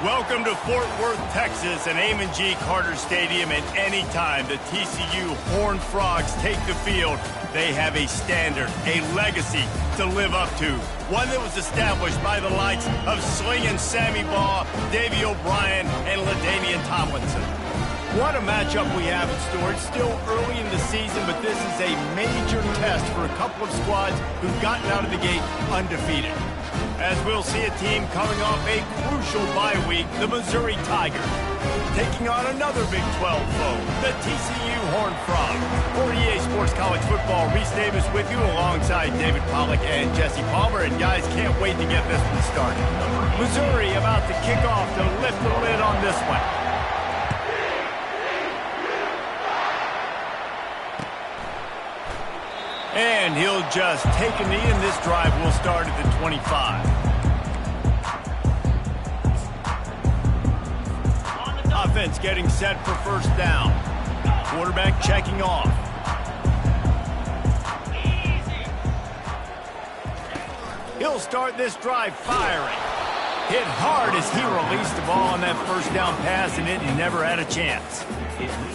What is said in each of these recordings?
Welcome to Fort Worth, Texas, and Amon G. Carter Stadium. And anytime the TCU Horned Frogs take the field, they have a standard, a legacy to live up to. One that was established by the likes of Slingin' Sammy Baugh, Davey O'Brien, and LaDainian Tomlinson. What a matchup we have in store. It's still early in the season, but this is a major test for a couple of squads who've gotten out of the gate undefeated. As we'll see a team coming off a crucial bye week, the Missouri Tigers, taking on another Big 12 foe, the TCU Horned Frogs. For EA Sports College Football, Reese Davis with you alongside David Pollack and Jesse Palmer. And guys, can't wait to get this one started. Missouri about to kick off to lift the lid on this one. And he'll just take a knee, and this drive will start at the 25. Offense getting set for first down. Quarterback checking off. He'll start this drive firing. Hit hard as he released the ball on that first down pass, and it never had a chance.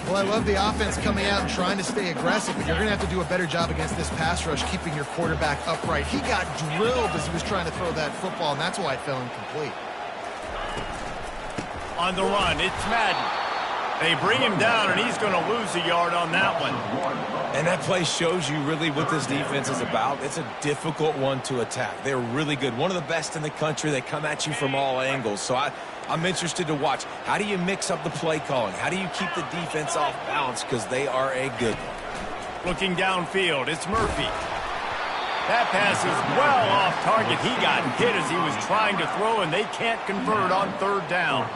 Well, I love the offense coming out and trying to stay aggressive, but you're going to have to do a better job against this pass rush, keeping your quarterback upright. He got drilled as he was trying to throw that football, and that's why it fell incomplete. On the run, it's Madden. They bring him down, and he's going to lose a yard on that one. And that play shows you really what this defense is about. It's a difficult one to attack. They're really good. One of the best in the country. They come at you from all angles. So I'm interested to watch. How do you mix up the play calling? How do you keep the defense off balance? Because they are a good one. Looking downfield, it's Murphy. That pass is well off target. He got hit as he was trying to throw, and they can't convert on third down.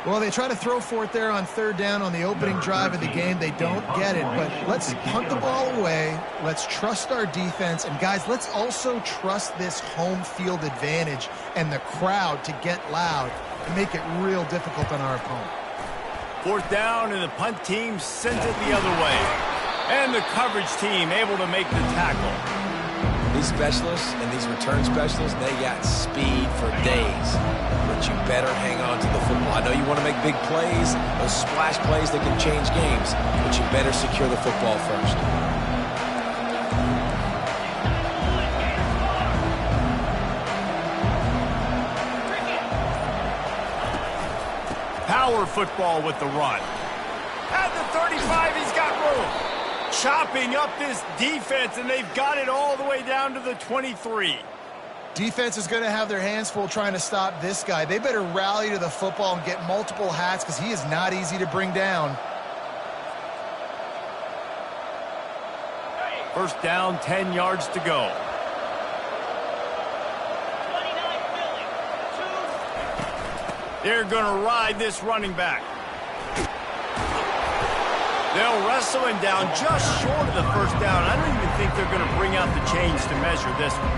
Well, they try to throw for it there on third down on the opening drive of the game. They don't get it, but let's punt the ball away. Let's trust our defense. And, guys, let's also trust this home field advantage and the crowd to get loud and make it real difficult on our opponent. Fourth down, and the punt team sends it the other way. And the coverage team able to make the tackle. These specialists and these return specialists, they got speed for days. But you better hang on to the football. I know you want to make big plays, those splash plays that can change games, but you better secure the football first. Power football with the run. At the 35, he's got room. Chopping up this defense, and they've got it all the way down to the 23. Defense is going to have their hands full trying to stop this guy. They better rally to the football and get multiple hats because he is not easy to bring down. First down, 10 yards to go. They're going to ride this running back. They'll wrestle him down just short of the first down. I don't even think they're going to bring out the chains to measure this one.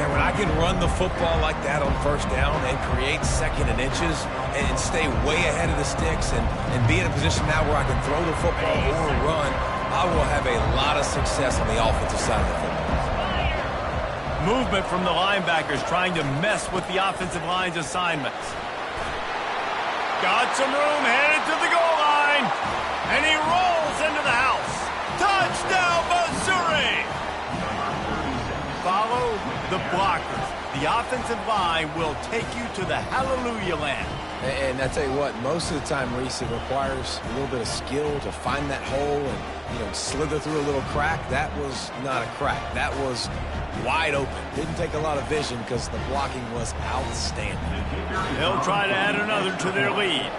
Man, when I can run the football like that on first down and create second and inches and stay way ahead of the sticks and be in a position now where I can throw the football or run, I will have a lot of success on the offensive side of the football. Movement from the linebackers trying to mess with the offensive line's assignments. Got some room, headed to the goal line. And he rolls into the house. Touchdown, Missouri! Follow the blockers. The offensive line will take you to the hallelujah land. And I tell you what, most of the time, Reese, it requires a little bit of skill to find that hole and, slither through a little crack. That was not a crack. That was wide open. Didn't take a lot of vision because the blocking was outstanding. They'll try to add another to their lead.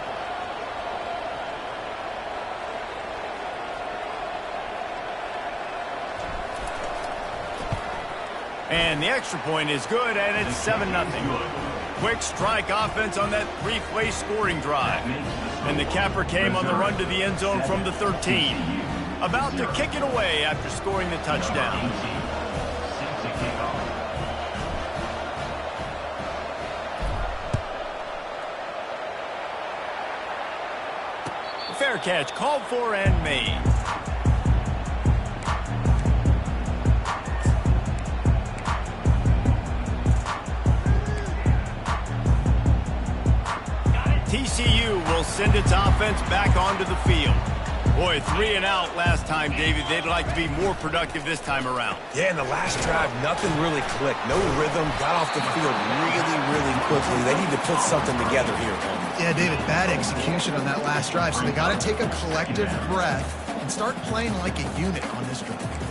And the extra point is good, and it's 7-0. Quick strike offense on that three-play scoring drive. And the capper came on the run to the end zone from the 13. About to kick it away after scoring the touchdown. Fair catch called for and made. send its offense back onto the field. Boy, 3 and out last time, David. They'd like to be more productive this time around. Yeah, in the last drive, nothing really clicked. No rhythm, got off the field really, really quickly. They need to put something together here, Tony. Yeah, David, bad execution on that last drive, so they got to take a collective breath and start playing like a unit on this drive.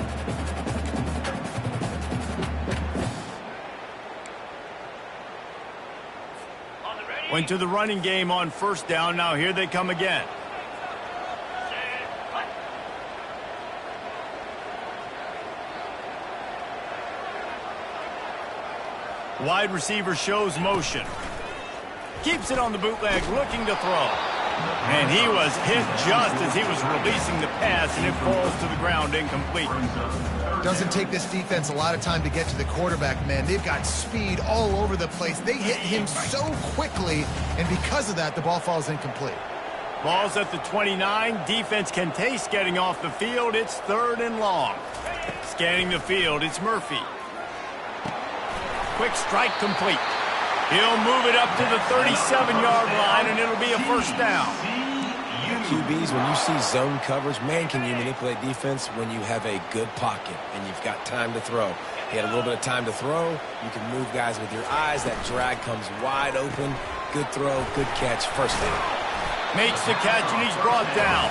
Went to the running game on first down. Now here they come again. Wide receiver shows motion. Keeps it on the bootleg, looking to throw. And he was hit just as he was releasing the pass, and it falls to the ground incomplete. Doesn't take this defense a lot of time to get to the quarterback, man. They've got speed all over the place. They hit him so quickly, and because of that, the ball falls incomplete. Ball's at the 29. Defense can taste getting off the field. It's 3rd and long. Scanning the field, it's Murphy. Quick strike complete. He'll move it up to the 37-yard line, and it'll be a first down. QBs, when you see zone coverage, man, can you manipulate defense when you have a good pocket and you've got time to throw. He had a little bit of time to throw. You can move guys with your eyes. That drag comes wide open. Good throw, good catch, first down. Makes the catch, and he's brought down.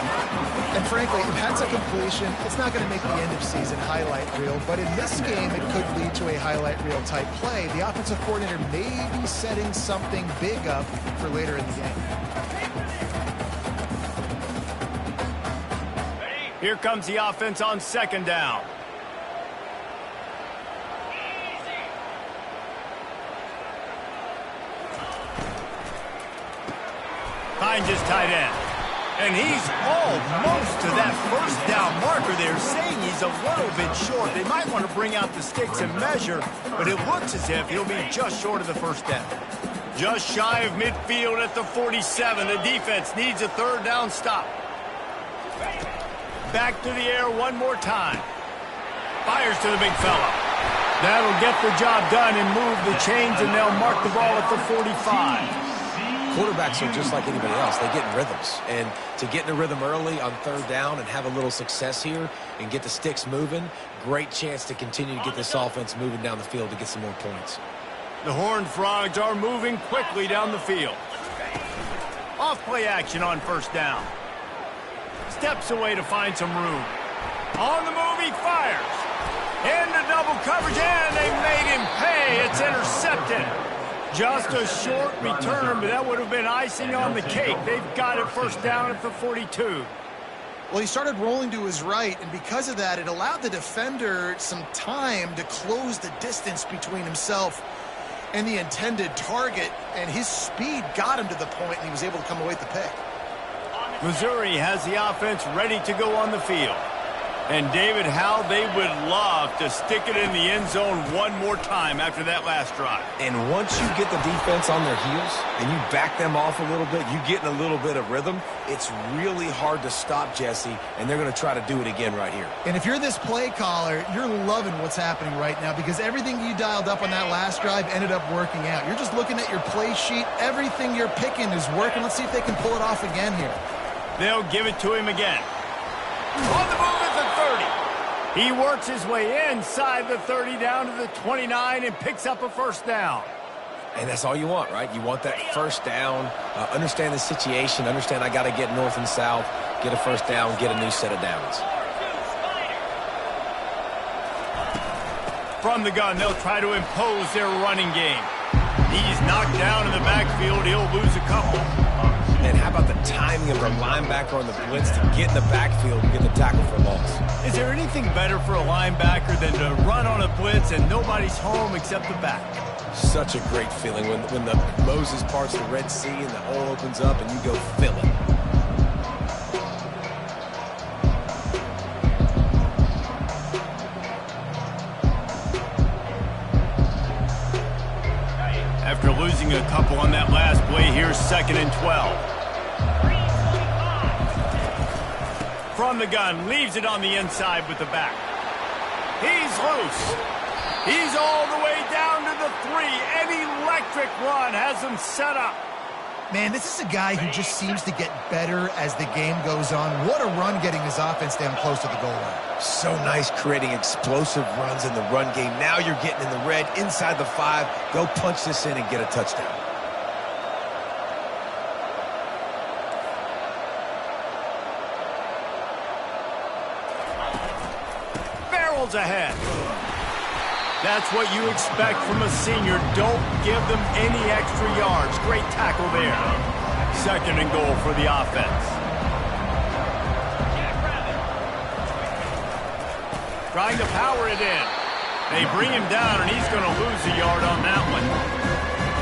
And frankly, if that's a completion, it's not going to make the end-of-season highlight reel, but in this game, it could lead to a highlight reel type play. The offensive coordinator may be setting something big up for later in the game. Here comes the offense on 2nd down. Finds his tight end. And he's almost to that first down marker there, saying he's a little bit short. They might want to bring out the sticks and measure, but it looks as if he'll be just short of the first down. Just shy of midfield at the 47. The defense needs a 3rd down stop. Back to the air one more time. Fires to the big fella. That'll get the job done and move the chains, and they'll mark the ball at the 45. Quarterbacks are just like anybody else. They get in rhythms. And to get in a rhythm early on 3rd down and have a little success here and get the sticks moving, great chance to continue to get this offense moving down the field to get some more points. The Horned Frogs are moving quickly down the field. Off play action on first down. Steps away to find some room. On the move, he fires. Into double coverage, and they made him pay. It's intercepted. Just a short return, but that would have been icing on the cake. They've got it first down at the 42. Well, he started rolling to his right, and because of that, it allowed the defender some time to close the distance between himself and the intended target, and his speed got him to the point, and he was able to come away with the pick. Missouri has the offense ready to go on the field. And, David, how they would love to stick it in the end zone one more time after that last drive. And once you get the defense on their heels and you back them off a little bit, you get in a little bit of rhythm, it's really hard to stop, Jesse, and they're going to try to do it again right here. And if you're this play caller, you're loving what's happening right now because everything you dialed up on that last drive ended up working out. You're just looking at your play sheet. Everything you're picking is working. Let's see if they can pull it off again here. They'll give it to him again. On the move at the 30. He works his way inside the 30 down to the 29 and picks up a first down. And that's all you want, right? You want that first down, understand the situation, understand I got to get north and south, get a first down, get a new set of downs. From the gun, they'll try to impose their running game. He's knocked down in the backfield. He'll lose a couple. And how about the timing of the linebacker on the blitz to get in the backfield and get the tackle for loss? Is there anything better for a linebacker than to run on a blitz and nobody's home except the back? Such a great feeling when the Moses parts the Red Sea and the hole opens up and you go fill it. After losing a couple on that last play, here's 2nd and 12. From the gun, leaves it on the inside with the back. He's loose. He's all the way down to the 3. An electric run has him set up. Man, this is a guy who just seems to get better as the game goes on. What a run getting his offense down close to the goal line. So nice creating explosive runs in the run game. Now you're getting in the red, inside the 5. Go punch this in and get a touchdown. Barrels ahead. That's what you expect from a senior. Don't give them any extra yards. Great tackle there. 2nd and goal for the offense. Trying to power it in. They bring him down, and he's going to lose a yard on that one.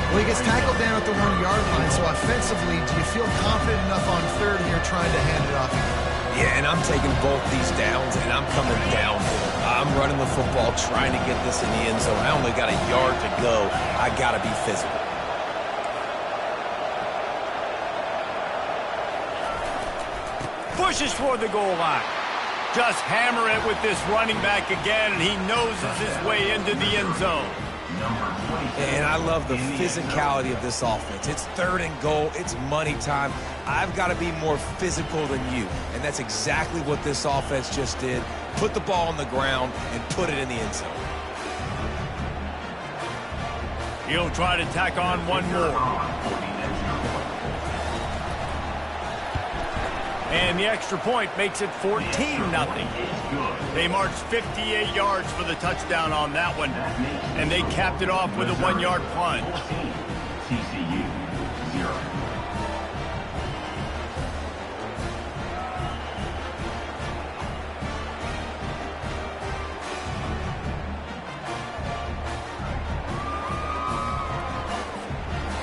Well, he gets tackled down at the 1-yard line, so offensively, do you feel confident enough on 3rd here trying to hand it off again? Yeah, and I'm taking both these downs, and I'm coming down. I'm running the football, trying to get this in the end zone. I only got a yard to go. I got to be physical. Pushes toward the goal line. Just hammer it with this running back again, and he noses his way into the end zone. And I love the physicality of this offense. It's 3rd and goal. It's money time. I've got to be more physical than you. And that's exactly what this offense just did. Put the ball on the ground and put it in the end zone. He'll try to tack on one more. And the extra point makes it 14-0. They marched 58 yards for the touchdown on that one, and they capped it off with a 1-yard plunge. TCU 0.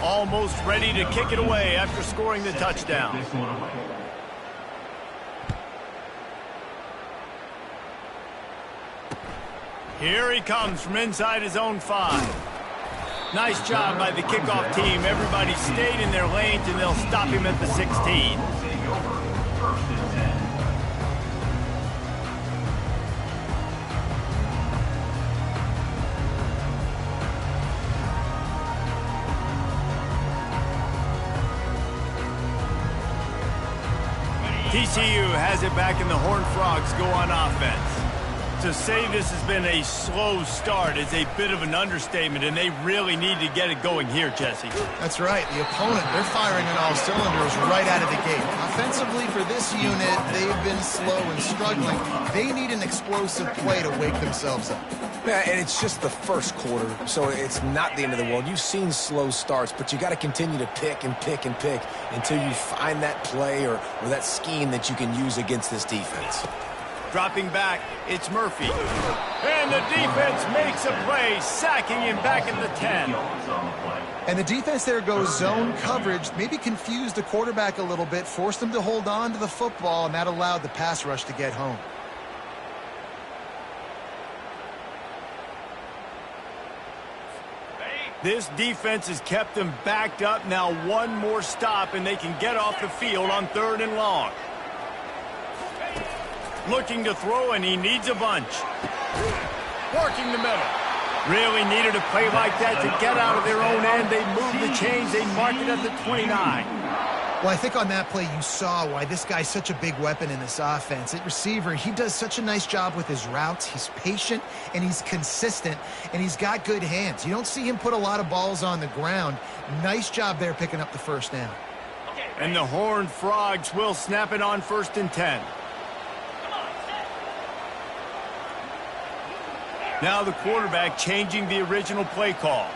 Almost ready to kick it away after scoring the touchdown. Here he comes from inside his own 5. Nice job by the kickoff team. Everybody stayed in their lanes, and they'll stop him at the 16. TCU has it back, and the Horned Frogs go on offense. To say this has been a slow start is a bit of an understatement, and they really need to get it going here, Jesse. That's right. The opponent, they're firing on all cylinders right out of the gate. Offensively, for this unit, they've been slow and struggling. They need an explosive play to wake themselves up. Yeah, and it's just the first quarter, so it's not the end of the world. You've seen slow starts, but you got to continue to pick and pick and pick until you find that play or that scheme that you can use against this defense. Dropping back, it's Murphy. And the defense makes a play, sacking him back at the 10. And the defense there goes zone coverage, maybe confused the quarterback a little bit, forced him to hold on to the football, and that allowed the pass rush to get home. This defense has kept them backed up. Now one more stop, and they can get off the field on 3rd and long. Looking to throw, and he needs a bunch. Working the middle. Really needed a play like that to get out of their own end. They moved the chains. They marked it at the 29. Well, I think on that play you saw why this guy's such a big weapon in this offense. At receiver, he does such a nice job with his routes. He's patient, and he's consistent, and he's got good hands. You don't see him put a lot of balls on the ground. Nice job there picking up the first down. And the Horned Frogs will snap it on 1st and 10. Now the quarterback changing the original play call.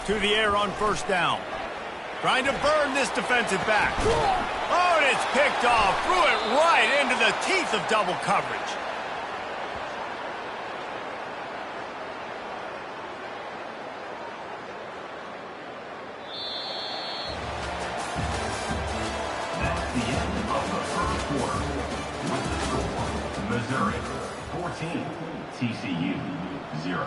To the air on 1st down. Trying to burn this defensive back. Oh, and it's picked off. Threw it right into the teeth of double coverage. Missouri 14, TCU 0.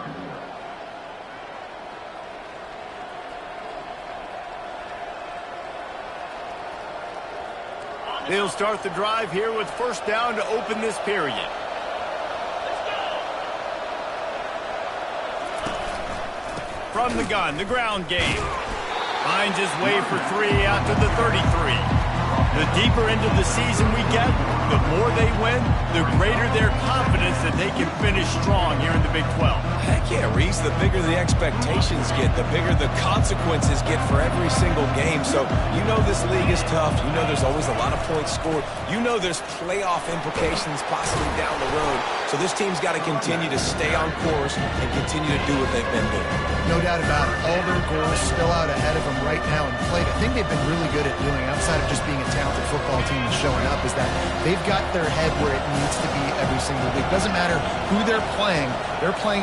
They'll start the drive here with 1st down to open this period. from the gun, the ground game. Finds his way for 3 out to the 33. The deeper into the season we get, the more they win, the greater their confidence that they can finish strong here in the Big 12. Heck yeah, Reese, the bigger the expectations get, the bigger the consequences get for every single game. So you know this league is tough. You know there's always a lot of points scored. You know there's playoff implications possibly down the road. So this team's got to continue to stay on course and continue to do what they've been doing. No doubt about it. All their goals still out ahead of them right now in play. The thing they've been really good at doing, outside of just being a talented football team and showing up, is that they've got their head where it needs to be every single week. Doesn't matter who they're playing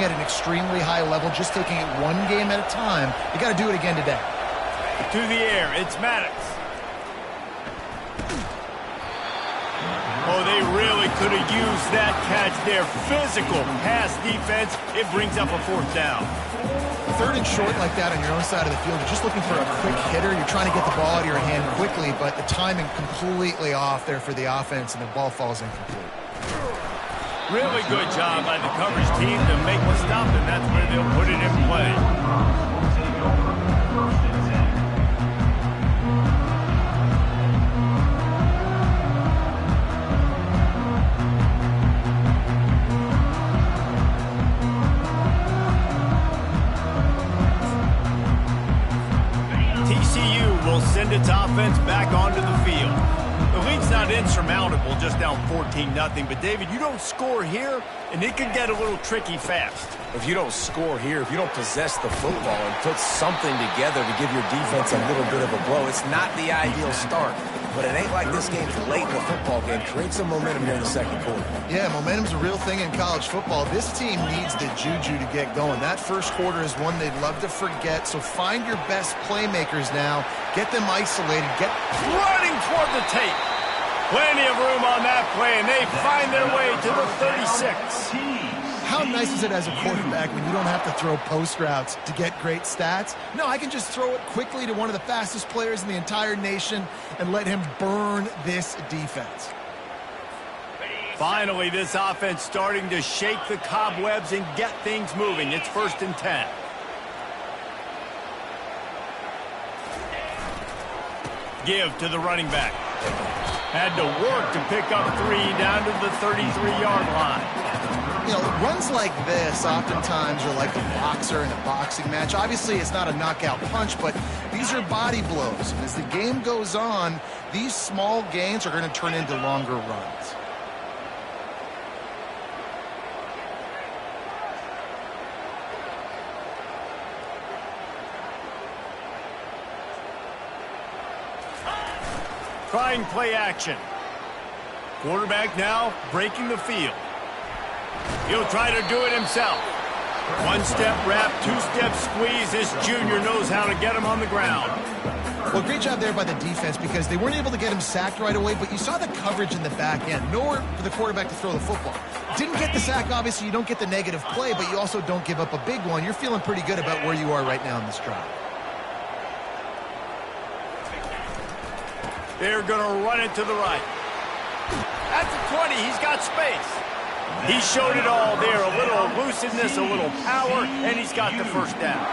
at an extremely high level, just taking it one game at a time. You got to do it again today. To the air, it's Maddox. Oh, they really could have used that catch there. Physical pass defense. It brings up a 4th down. 3rd and short like that on your own side of the field, you're just looking for a quick hitter. You're trying to get the ball out of your hand quickly, but the timing completely off there for the offense, and the ball falls incomplete. Really good job by the coverage team to make the stop, and that's where they'll put it in play. TCU will send its offense back onto the field. The lead's not insurmountable, just down 14-0. But, David, you don't score here, and it can get a little tricky fast. If you don't score here, if you don't possess the football and put something together to give your defense a little bit of a blow, it's not the ideal start. But it ain't like this game's late in the football game. Create some momentum here in the 2nd quarter. Yeah, momentum's a real thing in college football. This team needs the juju to get going. That 1st quarter is one they'd love to forget. So find your best playmakers now. Get them isolated. Get running toward the tape. Plenty of room on that play, and they find their way to the 36. How nice is it as a quarterback when you don't have to throw post routes to get great stats? No, I can just throw it quickly to one of the fastest players in the entire nation and let him burn this defense. Finally, this offense starting to shake the cobwebs and get things moving. It's 1st and 10. Give to the running back. Had to work to pick up 3 down to the 33-yard line. You know, runs like this oftentimes are like a boxer in a boxing match. Obviously, it's not a knockout punch, but these are body blows. And as the game goes on, these small gains are going to turn into longer runs. Trying play action. Quarterback now breaking the field. He'll try to do it himself. 1-step wrap, 2-step squeeze. This junior knows how to get him on the ground. Well, great job there by the defense because they weren't able to get him sacked right away, but you saw the coverage in the back end. Nowhere for the quarterback to throw the football. Didn't get the sack, obviously. You don't get the negative play, but you also don't give up a big one. You're feeling pretty good about where you are right now in this drive. They're going to run it to the right. At the 20, he's got space. He showed it all there. A little elusiveness, a little power, and he's got the 1st down.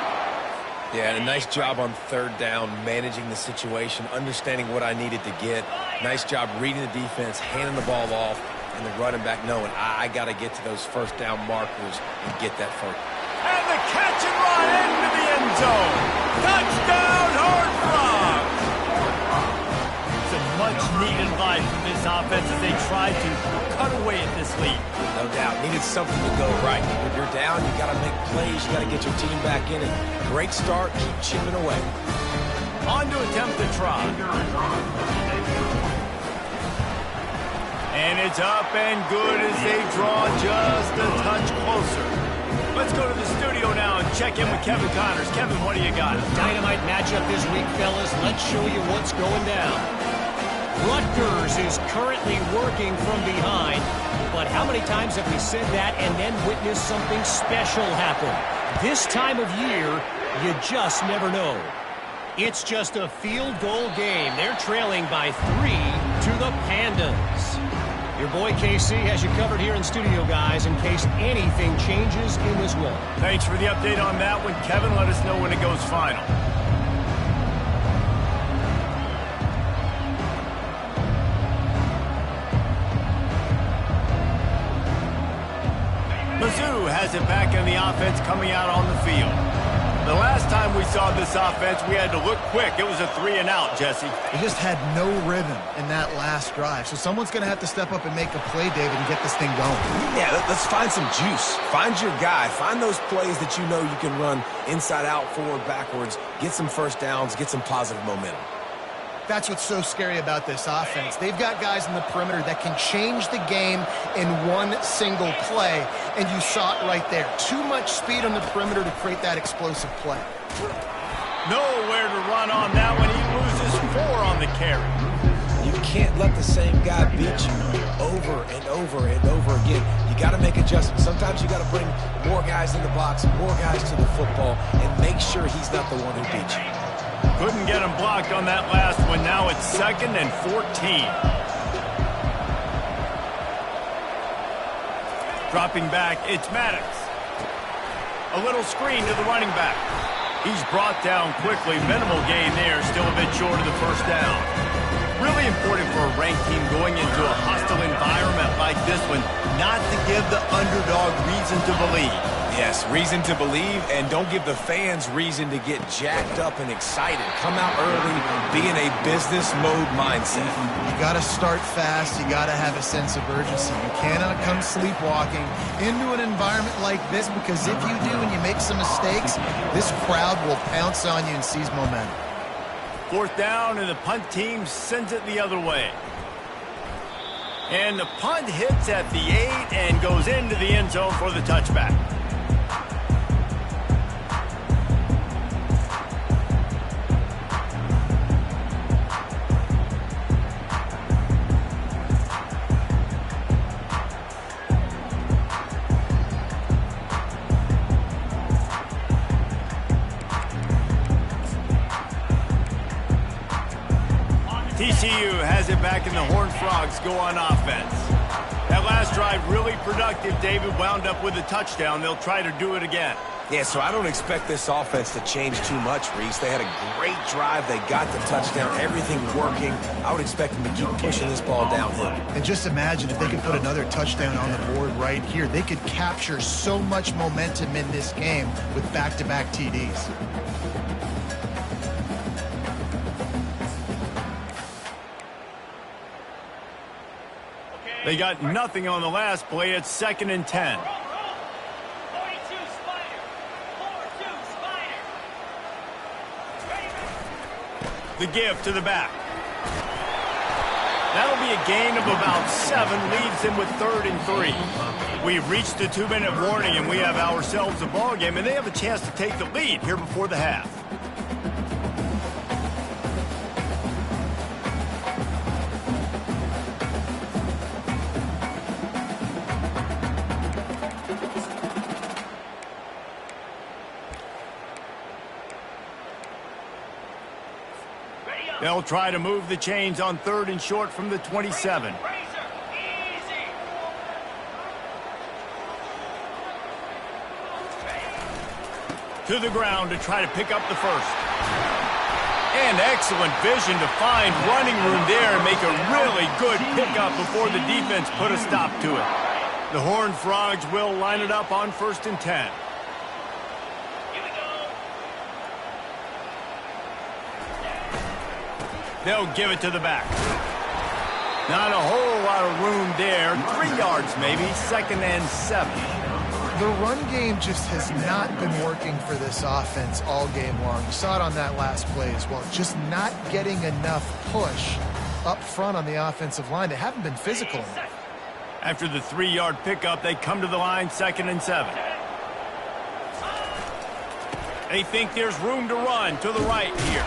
Yeah, and a nice job on 3rd down, managing the situation, understanding what I needed to get. Nice job reading the defense, handing the ball off, and the running back knowing I got to get to those 1st down markers and get that 1st. And the catch and run into the end zone. Touchdown, Horned Frogs! It's a much-needed line from this offense as they try to cut away at this lead. No doubt. Needed something to go right. When you're down, you got to make plays. You got to get your team back in it. Great start. Keep chipping away. On to attempt the try. And it's up and good as they draw just a touch closer. Let's go to the studio now and check in with Kevin Connors. Kevin, what do you got? Dynamite matchup this week, fellas. Let's show you what's going down. Rutgers is currently working from behind, but how many times have we said that and then witnessed something special happen? This time of year, you just never know. It's just a field goal game. They're trailing by 3 to the Pandas. Your boy KC has you covered here in studio, guys, in case anything changes in this one. Thanks for the update on that one, Kevin. Let us know when it goes final. Mizzou has it back in the offense coming out on the field. The last time we saw this offense, we had to look quick. It was a 3-and-out, Jesse. They just had no rhythm in that last drive. So someone's going to have to step up and make a play, David, and get this thing going. Yeah, let's find some juice. Find your guy. Find those plays that you know you can run inside out, forward, backwards. Get some first downs. Get some positive momentum. That's what's so scary about this offense. They've got guys in the perimeter that can change the game in one single play, and you saw it right there. Too much speed on the perimeter to create that explosive play. Nowhere to run on that one. He loses 4 on the carry. You can't let the same guy beat you over and over and over again. You got to make adjustments. Sometimes you got to bring more guys in the box, more guys to the football, and make sure he's not the one who beat you. Couldn't get him blocked on that last one. Now it's 2nd and 14. Dropping back, it's Maddox. A little screen to the running back. He's brought down quickly. Minimal gain there. Still a bit short of the first down. Really important for a ranked team going into a hostile environment like this one not to give the underdog reason to believe. Yes, reason to believe, and don't give the fans reason to get jacked up and excited. Come out early, be in a business mode mindset. You got to start fast. You got to have a sense of urgency. You cannot come sleepwalking into an environment like this, because if you do and you make some mistakes, this crowd will pounce on you and seize momentum. 4th down, and the punt team sends it the other way. And the punt hits at the 8 and goes into the end zone for the touchback. TCU has it back, and the Horned Frogs go on offense. That last drive really productive. David wound up with a touchdown. They'll try to do it again. Yeah, so I don't expect this offense to change too much, Reese. They had a great drive. They got the touchdown. Everything working. I would expect them to keep pushing this ball downhill. And just imagine if they could put another touchdown on the board right here. They could capture so much momentum in this game with back-to-back TDs. They got nothing on the last play. It's 2nd and 10. The give to the back. That'll be a gain of about 7. Leaves them with 3rd and 3. We've reached the 2-minute warning, and we have ourselves a ball game, and they have a chance to take the lead here before the half. They'll try to move the chains on 3rd and short from the 27. To the ground to try to pick up the first. And excellent vision to find running room there and make a really good pickup before the defense put a stop to it. The Horned Frogs will line it up on 1st and 10. They'll give it to the back. Not a whole lot of room there. 3 yards maybe. 2nd and 7. The run game just has not been working for this offense all game long. You saw it on that last play as well. Just not getting enough push up front on the offensive line. They haven't been physical enough. After the 3-yard pickup, they come to the line, 2nd and 7. They think there's room to run to the right here.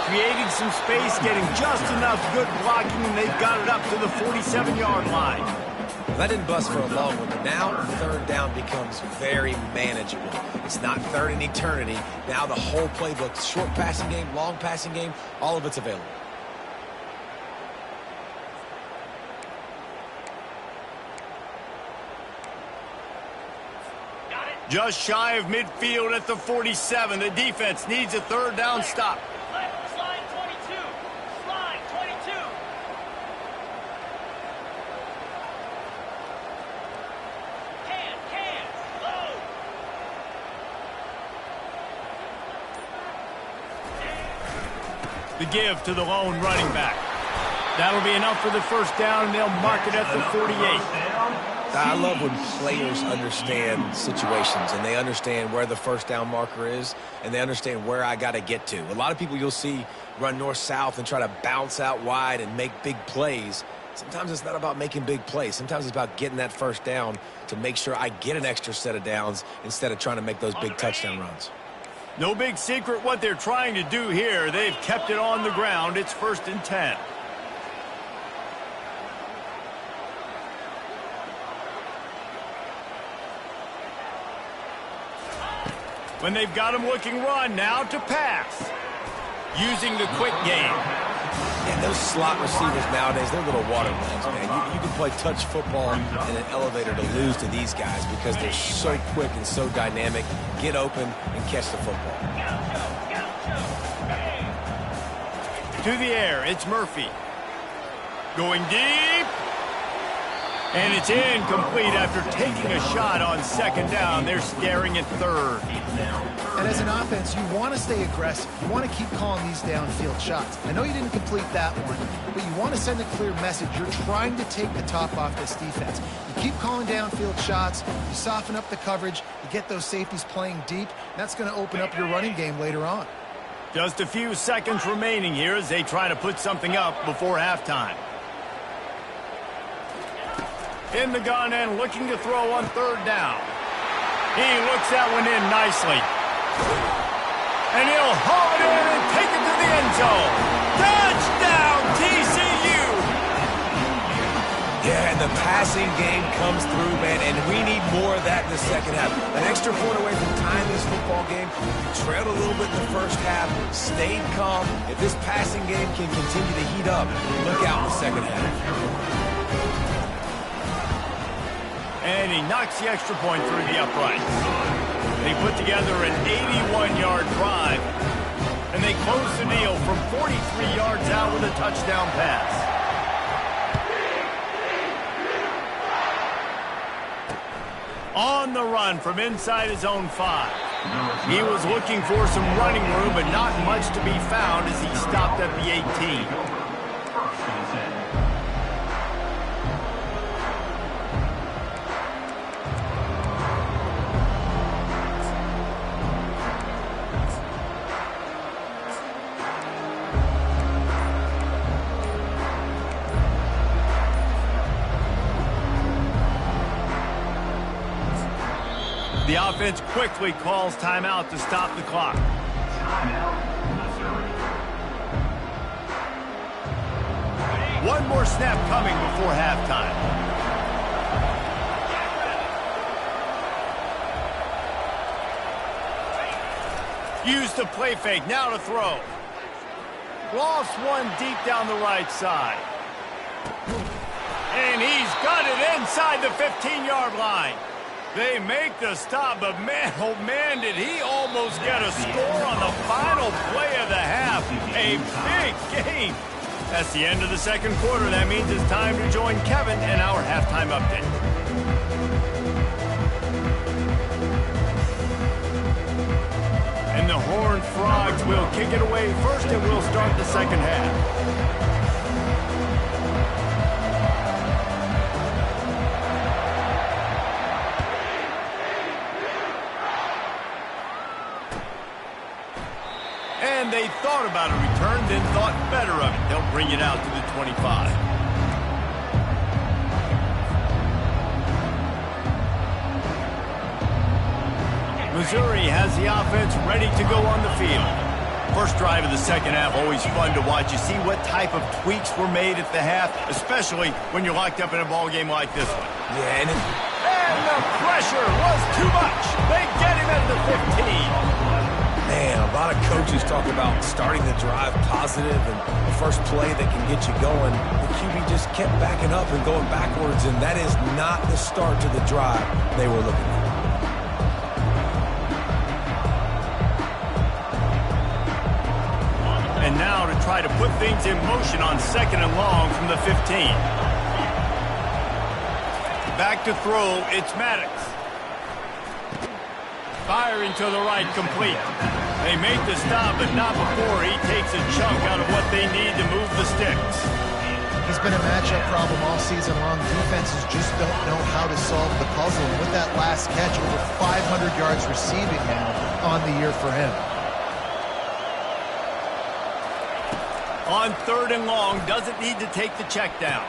Creating some space, getting just enough good blocking, and they've got it up to the 47-yard line. That didn't bust for a long one, but now 3rd down becomes very manageable. It's not 3rd and eternity. Now the whole playbook, short passing game, long passing game, all of it's available. Just shy of midfield at the 47. The defense needs a third down stop. Slide 22. Slide 22. Can. Low. The give to the lone running back. That'll be enough for the first down, and they'll mark it at the 48. I love when players understand situations and they understand where the first down marker is and they understand where I got to get to. A lot of people you'll see run north-south and try to bounce out wide and make big plays. Sometimes it's not about making big plays. Sometimes it's about getting that first down to make sure I get an extra set of downs instead of trying to make those big touchdown runs. No big secret what they're trying to do here. They've kept it on the ground. It's 1st and 10. When they've got him looking run, now to pass. Using the quick game. And those slot receivers nowadays, they're little watermelons, man. You can play touch football in an elevator to lose to these guys because they're so quick and so dynamic. Get open and catch the football. To the air, it's Murphy. Going deep. And it's incomplete after taking a shot on 2nd down. They're staring at 3rd. And as an offense, you want to stay aggressive. You want to keep calling these downfield shots. I know you didn't complete that one, but you want to send a clear message. You're trying to take the top off this defense. You keep calling downfield shots. You soften up the coverage. You get those safeties playing deep. That's going to open up your running game later on. Just a few seconds remaining here as they try to put something up before halftime. In the gun and looking to throw on 3rd down. He looks that one in nicely. And he'll haul it in and take it to the end zone. Touchdown, TCU! Yeah, and the passing game comes through, man, and we need more of that in the second half. An extra point away from tying this football game. You trailed a little bit in the first half, stayed calm. If this passing game can continue to heat up, look out in the second half. And he knocks the extra point through the uprights. They put together an 81-yard drive. And they close the deal from 43 yards out with a touchdown pass. On the run from inside his own 5. He was looking for some running room, but not much to be found as he stopped at the 18. The offense quickly calls timeout to stop the clock. Timeout, Missouri. One more snap coming before halftime. Use the play fake, now to throw. Lost one deep down the right side. And he's got it inside the 15-yard line. They make the stop, but man, oh man, did he almost get a score on the final play of the half. A big game. That's the end of the second quarter. That means it's time to join Kevin in our halftime update. And the Horned Frogs will kick it away first, and we'll start the second half. And they thought about a return, then thought better of it. They'll bring it out to the 25. Missouri has the offense ready to go on the field. First drive of the second half, always fun to watch. You see what type of tweaks were made at the half, especially when you're locked up in a ball game like this one. Yeah, and the pressure was too much. They get him at the 15. Man, a lot of coaches talk about starting the drive positive and the first play that can get you going. The QB just kept backing up and going backwards, and that is not the start to the drive they were looking for. And now to try to put things in motion on 2nd and long from the 15. Back to throw, it's Maddox. Firing to the right, complete. They make the stop, but not before he takes a chunk out of what they need to move the sticks. He's been a matchup problem all season long. Defenses just don't know how to solve the puzzle. And with that last catch, over 500 yards receiving now on the year for him. On 3rd and long, doesn't need to take the check down.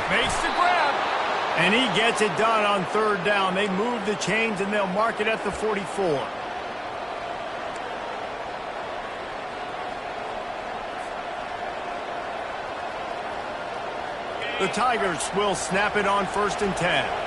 Makes the grab. And he gets it done on 3rd down. They move the chains and they'll mark it at the 44. The Tigers will snap it on 1st and 10.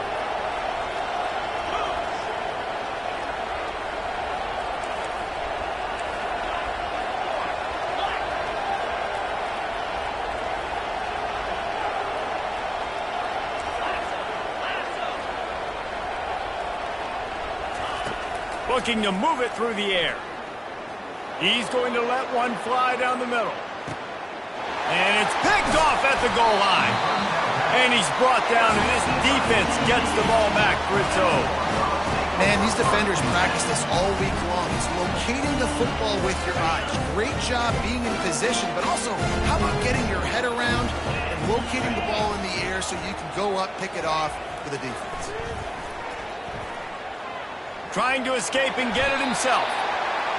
Looking to move it through the air. He's going to let one fly down the middle. And it's picked off at the goal line. And he's brought down, and this defense gets the ball back for its own. Man, these defenders practice this all week long. It's locating the football with your eyes. Great job being in position, but also how about getting your head around and locating the ball in the air so you can go up, pick it off for the defense. Trying to escape and get it himself.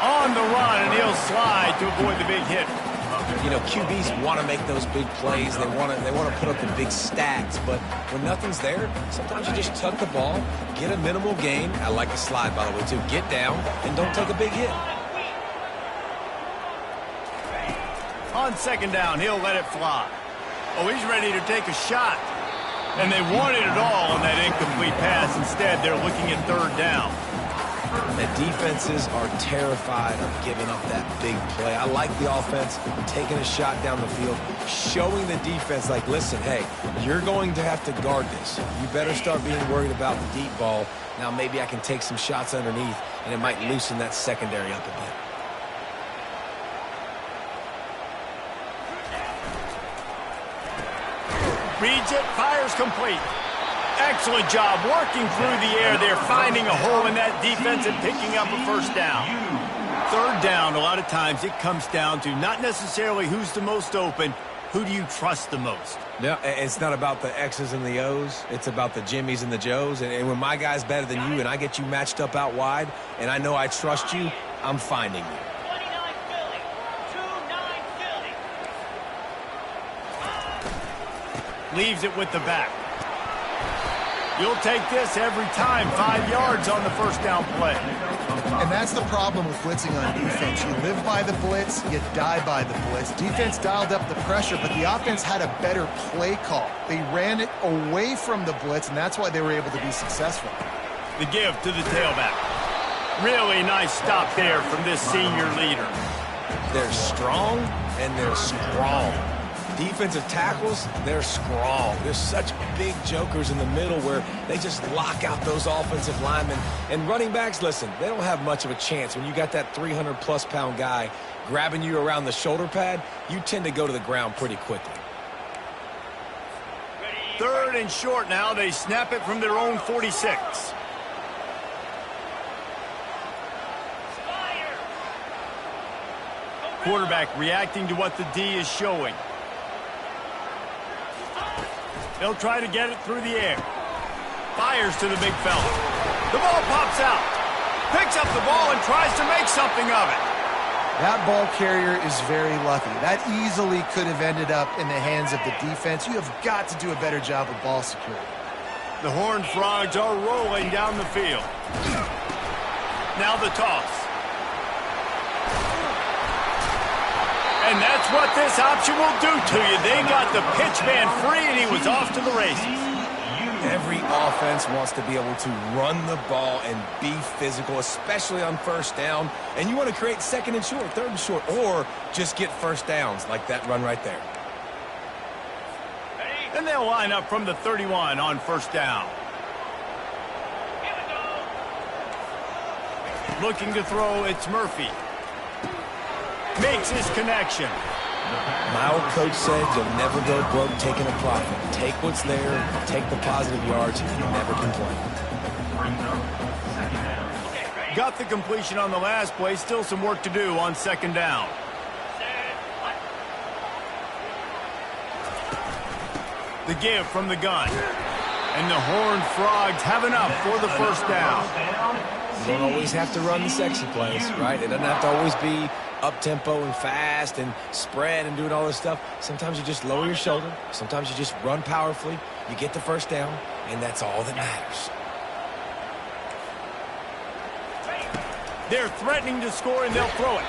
On the run, and he'll slide to avoid the big hit. You know, QBs want to make those big plays. They want to put up the big stats. But when nothing's there, sometimes you just tuck the ball, get a minimal gain. I like the slide, by the way, too. Get down and don't take a big hit. On 2nd down, he'll let it fly. Oh, he's ready to take a shot. And they wanted it all on that incomplete pass. Instead, they're looking at 3rd down. The defenses are terrified of giving up that big play. I like the offense taking a shot down the field, showing the defense, like, listen, hey, you're going to have to guard this. You better start being worried about the deep ball. Now maybe I can take some shots underneath, and it might loosen that secondary up a bit. Reads it, fires complete. Excellent job working through the air. They're finding a hole in that defense and picking up a 1st down. 3rd down, a lot of times it comes down to not necessarily who's the most open, who do you trust the most? No, it's not about the X's and the O's. It's about the Jimmys and the Joes. And when my guy's better than you and I get you matched up out wide and I know I trust you, I'm finding you. 29 Philly. 2-9 Philly. Leaves it with the back. You'll take this every time. 5 yards on the 1st down play. And that's the problem with blitzing on defense. You live by the blitz, you die by the blitz. Defense dialed up the pressure, but the offense had a better play call. They ran it away from the blitz, and that's why they were able to be successful. The give to the tailback. Really nice stop there from this senior leader. They're strong and they're strong. Defensive tackles, they're strong. There's such big jokers in the middle where they just lock out those offensive linemen. And running backs, listen, they don't have much of a chance. When you got that 300-plus pound guy grabbing you around the shoulder pad, you tend to go to the ground pretty quickly. 3rd and short now. They snap it from their own 46. Quarterback reacting to what the D is showing. They'll try to get it through the air. Fires to the big fella. The ball pops out. Picks up the ball and tries to make something of it. That ball carrier is very lucky. That easily could have ended up in the hands of the defense. You have got to do a better job of ball security. The Horned Frogs are rolling down the field. Now the toss. And that's what this option will do to you. They got the pitch man free, and he was off to the races. Every offense wants to be able to run the ball and be physical, especially on 1st down. And you want to create 2nd and short, 3rd and short, or just get 1st downs like that run right there. And they'll line up from the 31 on 1st down. Looking to throw, it's Murphy. makes his connection. My old coach said you'll never go broke taking a profit. Take what's there, take the positive yards, and you never complain. Got the completion on the last play. Still some work to do on second down. The give from the gun. And the Horned Frogs have enough for the first down. You don't always have to run the sexy plays, right? It doesn't have to always be up-tempo and fast and spread and doing all this stuff. Sometimes you just lower your shoulder. Sometimes you just run powerfully. You get the first down, and that's all that matters. They're threatening to score, and they'll throw it.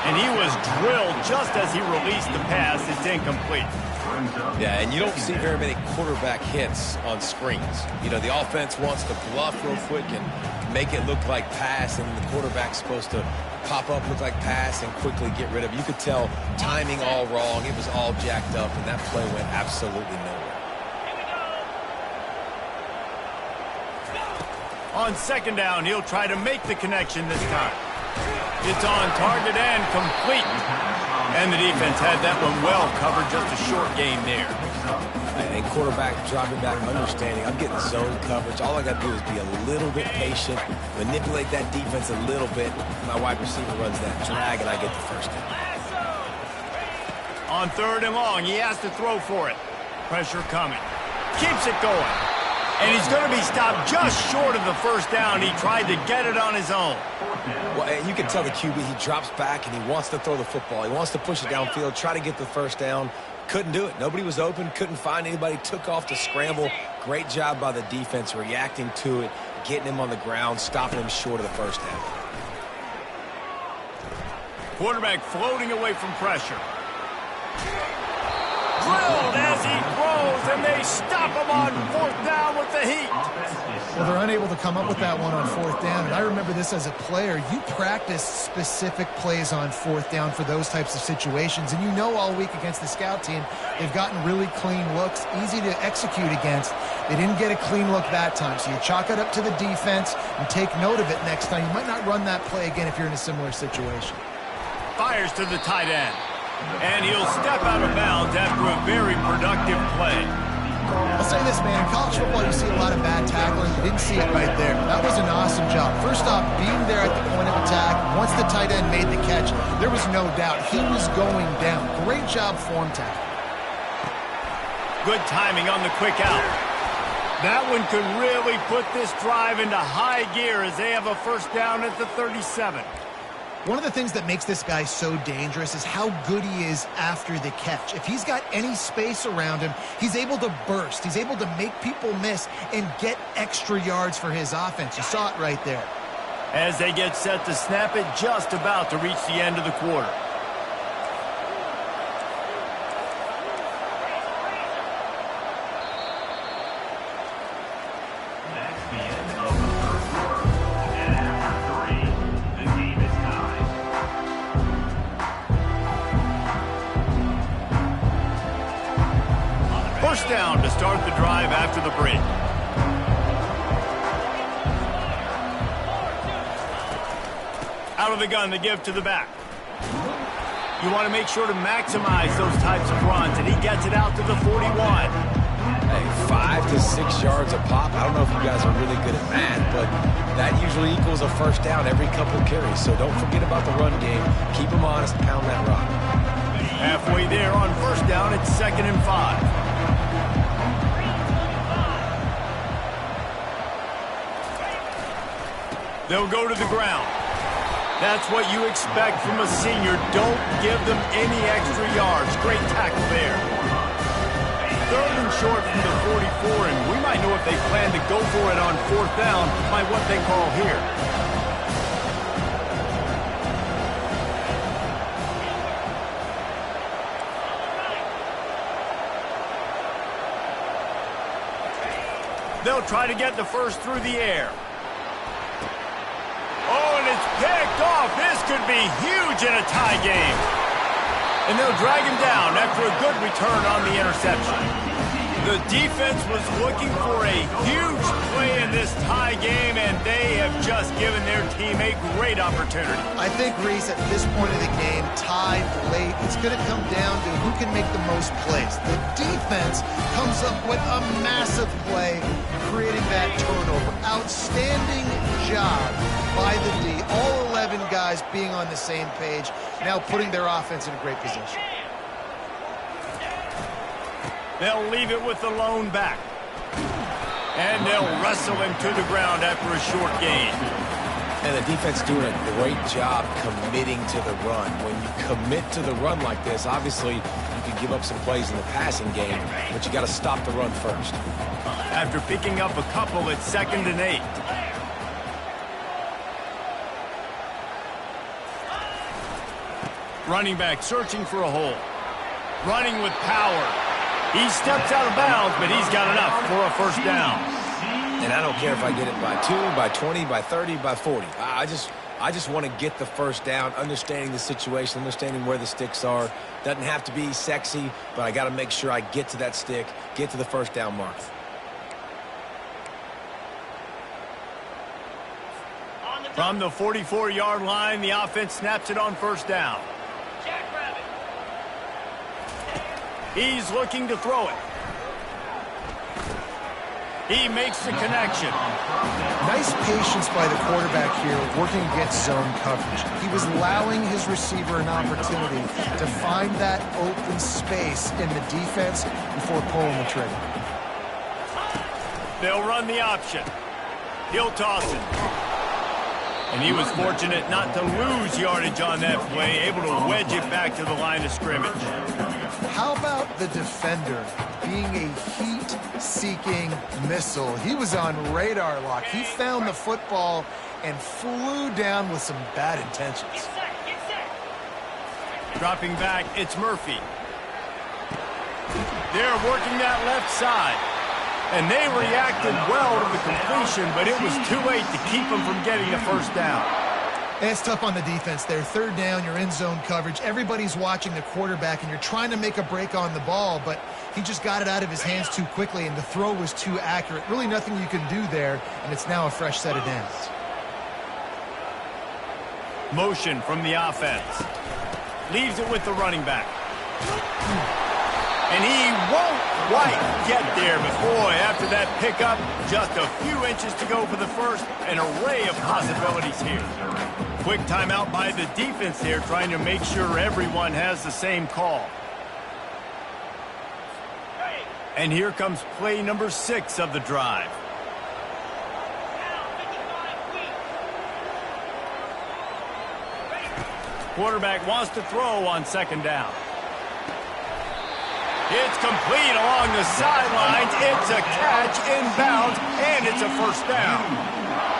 And he was drilled just as he released the pass. It's incomplete. Yeah, and you don't see very many quarterback hits on screens. You know, the offense wants to bluff real quick and make it look like pass, and the quarterback's supposed to pop up, look like pass, and quickly get rid of it. You could tell timing all wrong. It was all jacked up, and that play went absolutely nowhere. On second down, he'll try to make the connection this time. It's on target and complete. And the defense had that one well covered, just a short game there. And quarterback dropping back, understanding, I'm getting zone coverage. All I got to do is be a little bit patient, manipulate that defense a little bit. My wide receiver runs that drag, and I get the first down. On third and long, he has to throw for it. Pressure coming. Keeps it going. And he's going to be stopped just short of the first down. He tried to get it on his own. Well, and you can tell the QB, he drops back and he wants to throw the football. He wants to push it downfield, try to get the first down. Couldn't do it. Nobody was open, couldn't find anybody, took off to scramble. Great job by the defense reacting to it, getting him on the ground, stopping him short of the first down. Quarterback floating away from pressure. Drilled as he throws, and they stop him on fourth down with the heat. Well, they're unable to come up with that one on fourth down, and I remember this as a player. You practice specific plays on fourth down for those types of situations, and you know all week against the scout team, they've gotten really clean looks, easy to execute against. They didn't get a clean look that time, so you chalk it up to the defense and take note of it next time. You might not run that play again if you're in a similar situation. Fires to the tight end. And he'll step out of bounds after a very productive play. I'll say this, man. In college football, you see a lot of bad tackling. You didn't see it right there. That was an awesome job. First off, being there at the point of attack, once the tight end made the catch, there was no doubt he was going down. Great job form tackle. Good timing on the quick out. That one could really put this drive into high gear as they have a first down at the 37. One of the things that makes this guy so dangerous is how good he is after the catch. If he's got any space around him, he's able to burst. He's able to make people miss and get extra yards for his offense. You saw it right there. As they get set to snap it, just about to reach the end of the quarter. Down to start the drive after the break. Out of the gun, the give to the back. You want to make sure to maximize those types of runs, and he gets it out to the 41. Hey, 5 to 6 yards a pop. I don't know if you guys are really good at math, but that usually equals a first down every couple carries. So don't forget about the run game. Keep them honest, pound that rock. Halfway there on first down, it's 2nd and 5. They'll go to the ground. That's what you expect from a senior. Don't give them any extra yards. Great tackle there. 3rd and short from the 44, and we might know if they plan to go for it on fourth down by what they call here. They'll try to get the first through the air. Oh, and it's picked off. This could be huge in a tie game. And they'll drag him down after a good return on the interception. The defense was looking for a huge play in this tie game, and they have just given their team a great opportunity. I think, Reese, at this point of the game, tied late, it's going to come down to who can make the most plays. The defense comes up with a massive play, creating that turnover. Outstanding job by the D. All 11 guys being on the same page, now putting their offense in a great position. They'll leave it with the lone back. And they'll wrestle him to the ground after a short gain. And the defense doing a great job committing to the run. When you commit to the run like this, obviously you can give up some plays in the passing game, but you got to stop the run first. After picking up a couple, it's 2nd and 8. Running back searching for a hole. Running with power. He steps out of bounds, but he's got enough for a first down. And I don't care if I get it by 2, by 20, by 30, by 40. I just want to get the first down, understanding the situation, understanding where the sticks are. Doesn't have to be sexy, but I got to make sure I get to that stick, get to the first down mark. From the 44-yard line, the offense snaps it on first down. He's looking to throw it. He makes the connection. Nice patience by the quarterback here, working against zone coverage. He was allowing his receiver an opportunity to find that open space in the defense before pulling the trigger. They'll run the option. He'll toss it. And he was fortunate not to lose yardage on that play, able to wedge it back to the line of scrimmage. How about the defender being a heat-seeking missile? He was on radar lock. He found the football and flew down with some bad intentions. Dropping back, it's Murphy. They're working that left side. And they reacted well to the completion, but it was too late to keep them from getting the first down. And it's tough on the defense there. 3rd down, you're in zone coverage. Everybody's watching the quarterback, and you're trying to make a break on the ball, but he just got it out of his hands too quickly, and the throw was too accurate. Really nothing you can do there, and it's now a fresh set of downs. Motion from the offense. Leaves it with the running back. And he won't quite get there, but boy, after that pickup, just a few inches to go for the first, an array of possibilities here. Quick timeout by the defense there, trying to make sure everyone has the same call. And here comes play number 6 of the drive. Quarterback wants to throw on 2nd down. It's complete along the sidelines. It's a catch inbounds, and it's a first down.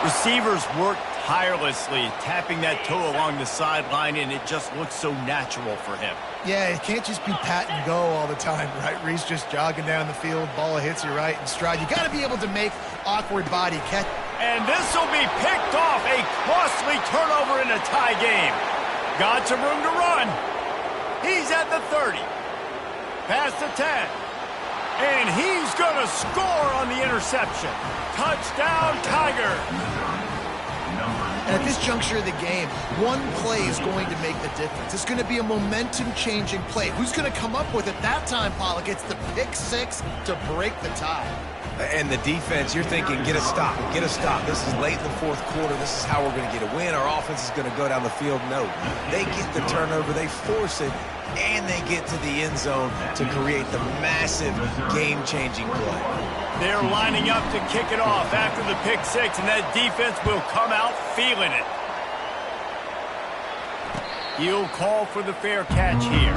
Receivers work tirelessly, tapping that toe along the sideline, and it just looks so natural for him. Yeah, it can't just be pat and go all the time, right? Reese just jogging down the field, ball hits you right in stride. You got to be able to make awkward body catch. And this will be picked off, a costly turnover in a tie game. Got some room to run. He's at the 30. Past the 10. And he's going to score on the interception. Touchdown, Tiger. And at this juncture of the game, one play is going to make the difference. It's going to be a momentum-changing play. Who's going to come up with it that time, Pollock? It's the pick 6 to break the tie. And the defense, you're thinking, get a stop, get a stop. This is late in the 4th quarter. This is how we're going to get a win. Our offense is going to go down the field. No, they get the turnover, they force it, and they get to the end zone to create the massive game-changing play. They're lining up to kick it off after the pick 6, and that defense will come out feeling it. He'll call for the fair catch here.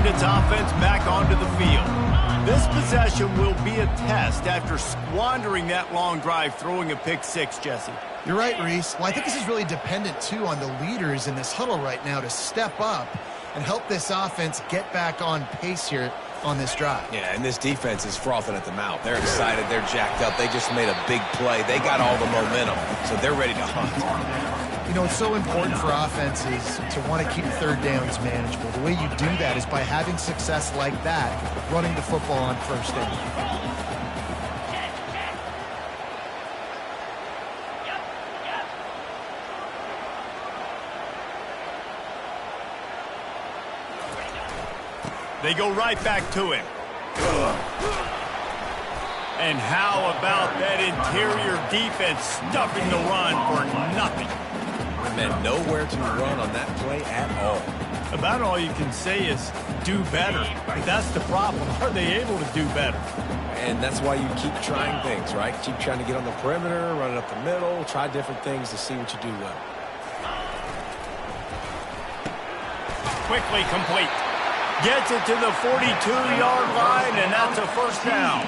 Its offense back onto the field. This possession will be a test after squandering that long drive, throwing a pick 6, Jesse. You're right, Reese. Well, I think this is really dependent, too, on the leaders in this huddle right now to step up and help this offense get back on pace here on this drive. Yeah, and this defense is frothing at the mouth. They're excited. They're jacked up. They just made a big play. They got all the momentum, so they're ready to hunt. You know, it's so important for offenses to want to keep third downs manageable. The way you do that is by having success like that, running the football on first down. They go right back to him. And how about that interior defense stuffing the run for nothing? And nowhere to run on that play at all. About all you can say is do better. But that's the problem. Are they able to do better? And that's why you keep trying things, right? Keep trying to get on the perimeter, run it up the middle, try different things to see what you do well. Quickly complete. Gets it to the 42-yard line, and that's a first down.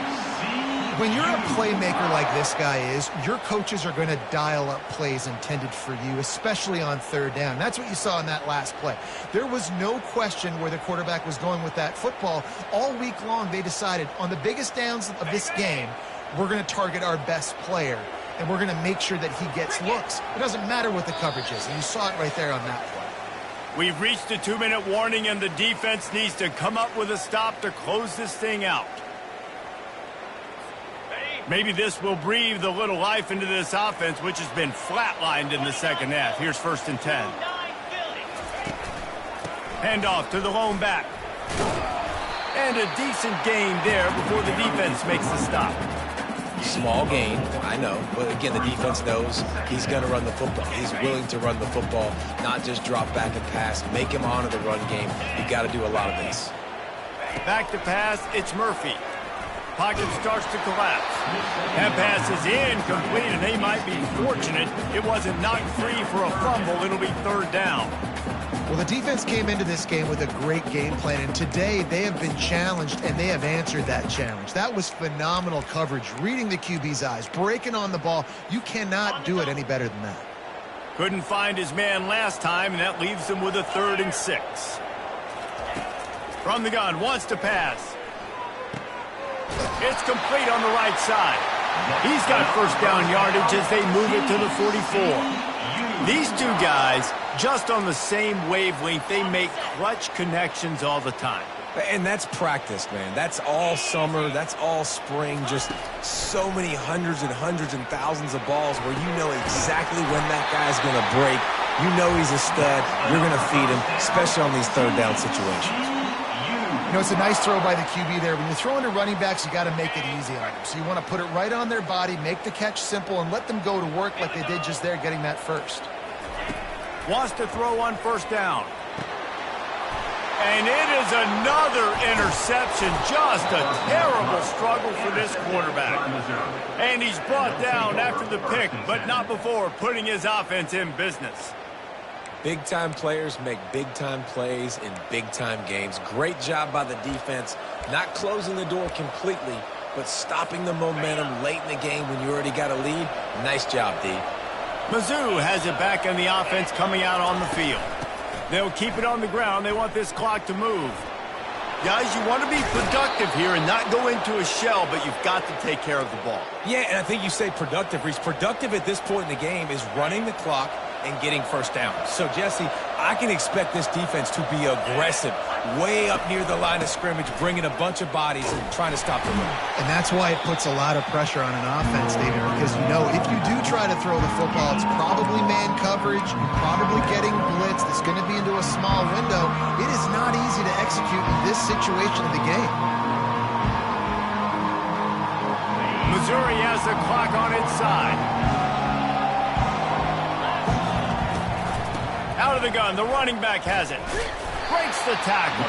When you're a playmaker like this guy is, your coaches are going to dial up plays intended for you, especially on third down. That's what you saw in that last play. There was no question where the quarterback was going with that football. All week long, they decided on the biggest downs of this game, we're going to target our best player, and we're going to make sure that he gets looks. It doesn't matter what the coverage is, and you saw it right there on that play. We've reached the 2-minute warning, and the defense needs to come up with a stop to close this thing out. Maybe this will breathe a little life into this offense, which has been flatlined in the second half. Here's 1st and 10. Handoff to the lone back. And a decent gain there before the defense makes the stop. Small gain, I know, but again, the defense knows he's going to run the football. He's willing to run the football, not just drop back and pass, make him honor the run game. You got to do a lot of this. Back to pass, it's Murphy. Pocket starts to collapse. That pass is incomplete, and they might be fortunate it wasn't knocked free for a fumble. It'll be 3rd down. Well, the defense came into this game with a great game plan, and today they have been challenged, and they have answered that challenge. That was phenomenal coverage, reading the QB's eyes, breaking on the ball. You cannot do it any better than that. Couldn't find his man last time, and that leaves him with a 3rd and 6. From the gun, wants to pass. It's complete on the right side. He's got first down yardage as they move it to the 44. These two guys, just on the same wavelength, they make clutch connections all the time. And that's practice, man. That's all summer. That's all spring. Just so many hundreds and thousands of balls where you know exactly when that guy's going to break. You know he's a stud. You're going to feed him, especially on these third down situations. You know, it's a nice throw by the QB there. When you're throwing to running backs, you got to make it easy on them. So you want to put it right on their body, make the catch simple, and let them go to work like they did just there, getting that first. Wants to throw on first down. And it is another interception. Just a terrible struggle for this quarterback. And he's brought down after the pick, but not before putting his offense in business. Big-time players make big-time plays in big-time games. Great job by the defense, not closing the door completely, but stopping the momentum late in the game when you already got a lead. Nice job, D. Mizzou has it back in the offense coming out on the field. They'll keep it on the ground. They want this clock to move. Guys, you want to be productive here and not go into a shell, but you've got to take care of the ball. Yeah, and I think you say productive, Reese. Productive at this point in the game is running the clock and getting first down. So, Jesse, I can expect this defense to be aggressive, way up near the line of scrimmage, bringing a bunch of bodies and trying to stop the run. And that's why it puts a lot of pressure on an offense, David, because you know if you do try to throw the football, it's probably man coverage, you're probably getting blitzed, it's going to be into a small window. It is not easy to execute in this situation of the game. Missouri has the clock on its side. Out of the gun, the running back has it. Breaks the tackle.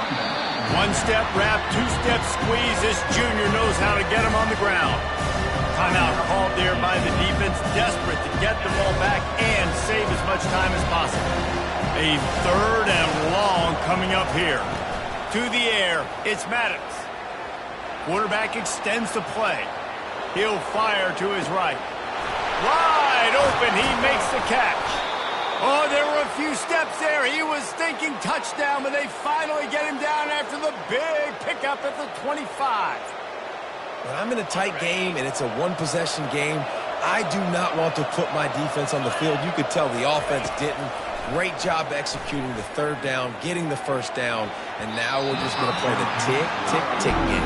One-step wrap, two-step squeeze. This junior knows how to get him on the ground. Timeout called there by the defense, desperate to get the ball back and save as much time as possible. A 3rd and long coming up here. To the air, it's Maddox. Quarterback extends the play. He'll fire to his right. Wide open, he makes the catch. Oh, there were a few steps there. He was thinking touchdown, but they finally get him down after the big pickup at the 25. When I'm in a tight game and it's a one-possession game, I do not want to put my defense on the field. You could tell the offense didn't. Great job executing the third down, getting the first down, and now we're just going to play the tick, tick, tick game.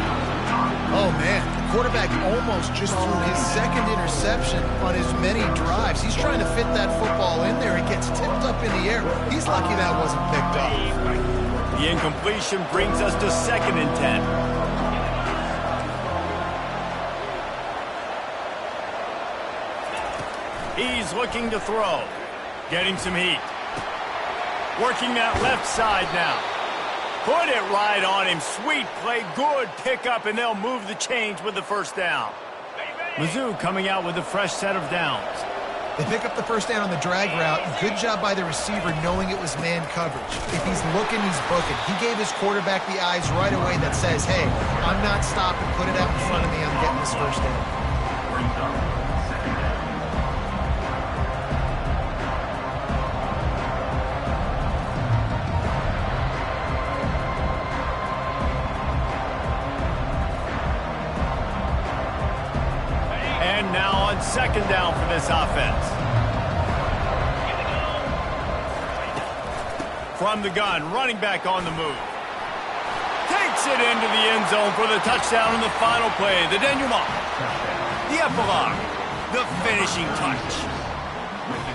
Oh, man, the quarterback almost just threw his second interception on as many drives. He's trying to fit that football in there. It gets tipped up in the air. He's lucky that wasn't picked off. The incompletion brings us to 2nd and 10. He's looking to throw. Getting some heat. Working that left side now. Put it right on him. Sweet play. Good pickup, and they'll move the chains with the first down. Mizzou coming out with a fresh set of downs. They pick up the first down on the drag route. Good job by the receiver knowing it was man coverage. If he's looking, he's booking. He gave his quarterback the eyes right away that says, hey, I'm not stopping. Put it out in front of me. I'm getting this first down. And now on 2nd down for this offense. From the gun, running back on the move. Takes it into the end zone for the touchdown in the final play. The denouement. The epilogue. The finishing touch.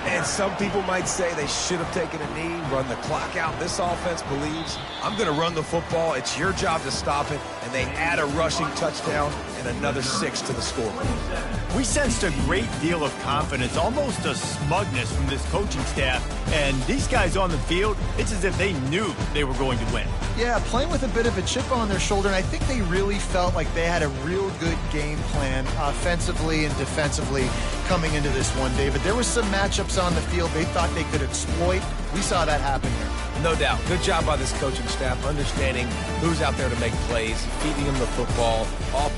And some people might say they should have taken a knee, run the clock out. This offense believes, I'm going to run the football. It's your job to stop it. And they add a rushing touchdown and another 6 to the scoreboard. We sensed a great deal of confidence, almost a smugness from this coaching staff. And these guys on the field, it's as if they knew they were going to win. Yeah, playing with a bit of a chip on their shoulder, and I think they really felt like they had a real good game plan offensively and defensively coming into this one, David. There were some matchups on the field they thought they could exploit. We saw that happen here. No doubt. Good job by this coaching staff, understanding who's out there to make plays, feeding them the football, all